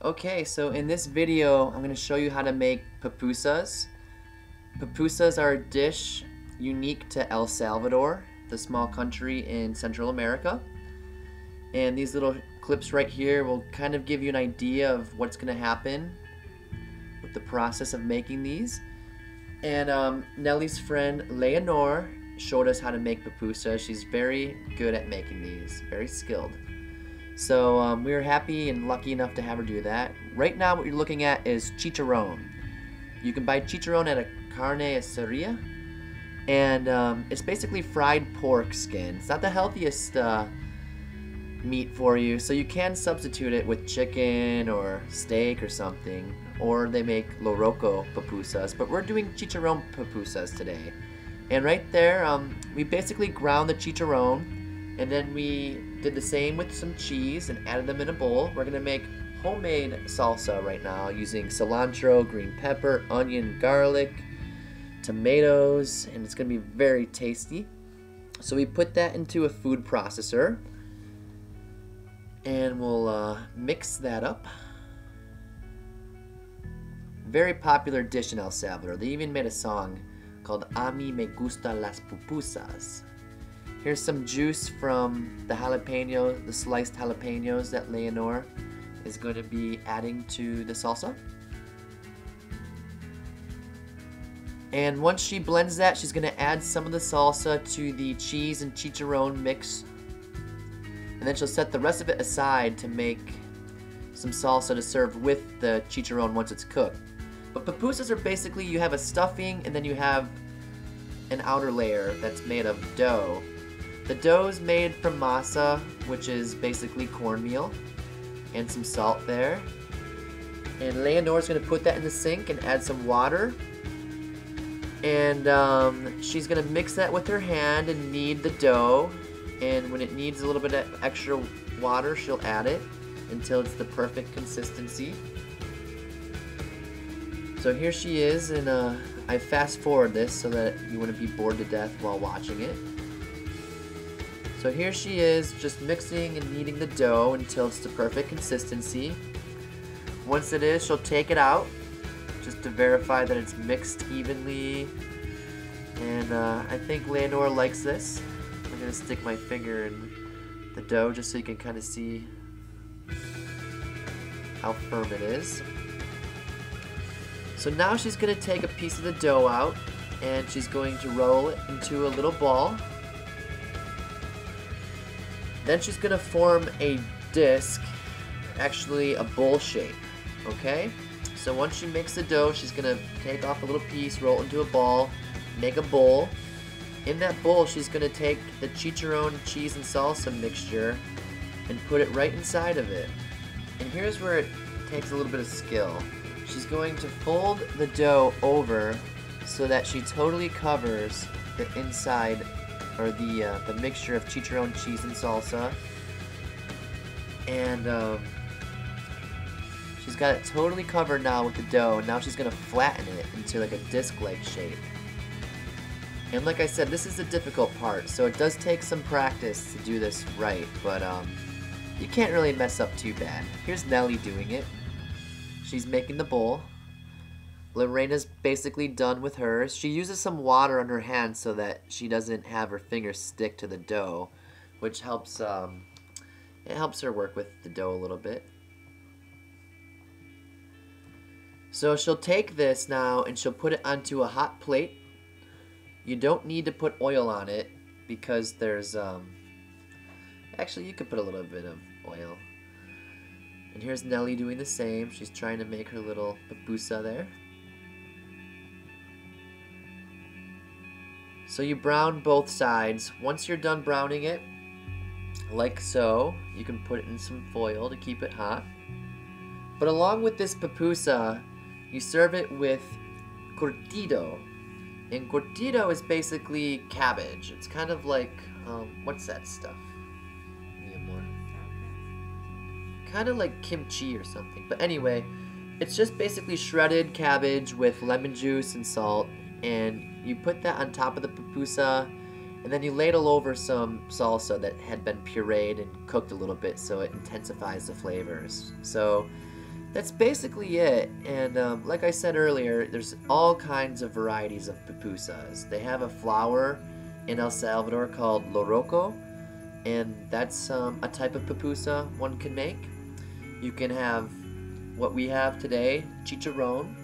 Okay, so in this video, I'm going to show you how to make pupusas. Pupusas are a dish unique to El Salvador, the small country in Central America. And these little clips right here will kind of give you an idea of what's going to happen with the process of making these. And Nellie's friend Leonor showed us how to make pupusas. She's very good at making these, very skilled. So we were happy and lucky enough to have her do that. Right now what you're looking at is chicharron. You can buy chicharron at a carniceria, and it's basically fried pork skin. It's not the healthiest meat for you, so you can substitute it with chicken or steak or something, or they make loroco pupusas, but we're doing chicharron pupusas today. And right there, we basically ground the chicharron, and then we did the same with some cheese and added them in a bowl. We're gonna make homemade salsa right now using cilantro, green pepper, onion, garlic, tomatoes, and it's gonna be very tasty. So we put that into a food processor, and we'll mix that up. Very popular dish in El Salvador. They even made a song called A mí me gustan las pupusas. Here's some juice from the jalapeno, the sliced jalapenos that Leonor is going to be adding to the salsa. And once she blends that, she's going to add some of the salsa to the cheese and chicharron mix. And then she'll set the rest of it aside to make some salsa to serve with the chicharron once it's cooked. But pupusas are basically, you have a stuffing and then you have an outer layer that's made of dough. The dough is made from masa, which is basically cornmeal, and some salt there. And Leonor's going to put that in the sink and add some water. And she's going to mix that with her hand and knead the dough. And when it needs a little bit of extra water, she'll add it until it's the perfect consistency. So here she is, and I fast forward this so that you wouldn't be bored to death while watching it. So here she is, just mixing and kneading the dough until it's the perfect consistency. Once it is, she'll take it out just to verify that it's mixed evenly. And I think Leonor likes this. I'm gonna stick my finger in the dough just so you can kind of see how firm it is. So now she's gonna take a piece of the dough out and she's going to roll it into a little ball. Then she's gonna form a disc, actually a bowl shape, okay? So once she makes the dough, she's gonna take off a little piece, roll it into a ball, make a bowl. In that bowl, she's gonna take the chicharron, cheese, and salsa mixture and put it right inside of it. And here's where it takes a little bit of skill. She's going to fold the dough over so that she totally covers the inside, or the mixture of chicharron, cheese, and salsa. And she's got it totally covered now with the dough, and now she's gonna flatten it into like a disc-like shape. And like I said, this is the difficult part, so it does take some practice to do this right, but you can't really mess up too bad. Here's Nellie doing it. She's making the bowl. Lorena's basically done with hers. She uses some water on her hands so that she doesn't have her fingers stick to the dough, which helps it helps her work with the dough a little bit. So she'll take this now and she'll put it onto a hot plate. You don't need to put oil on it because there's actually you could put a little bit of oil. And here's Nellie doing the same. She's trying to make her little pupusa there. So you brown both sides. Once you're done browning it, like so, you can put it in some foil to keep it hot. But along with this pupusa, you serve it with curtido. And curtido is basically cabbage. It's kind of like, what's that stuff? Kind of like kimchi or something. But anyway, it's just basically shredded cabbage with lemon juice and salt. And you put that on top of the pupusa, and then you ladle over some salsa that had been pureed and cooked a little bit so it intensifies the flavors. So That's basically it. And like I said earlier, there's all kinds of varieties of pupusas. They have a flour in El Salvador called loroco, and that's a type of pupusa one can make. You can have what we have today, chicharron.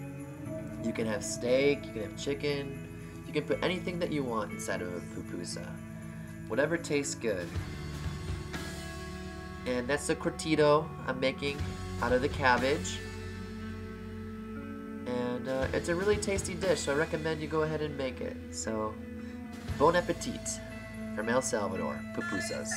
You can have steak, you can have chicken. You can put anything that you want inside of a pupusa. Whatever tastes good. And that's the curtido I'm making out of the cabbage. And it's a really tasty dish, so I recommend you go ahead and make it. So, bon appetit from El Salvador, pupusas.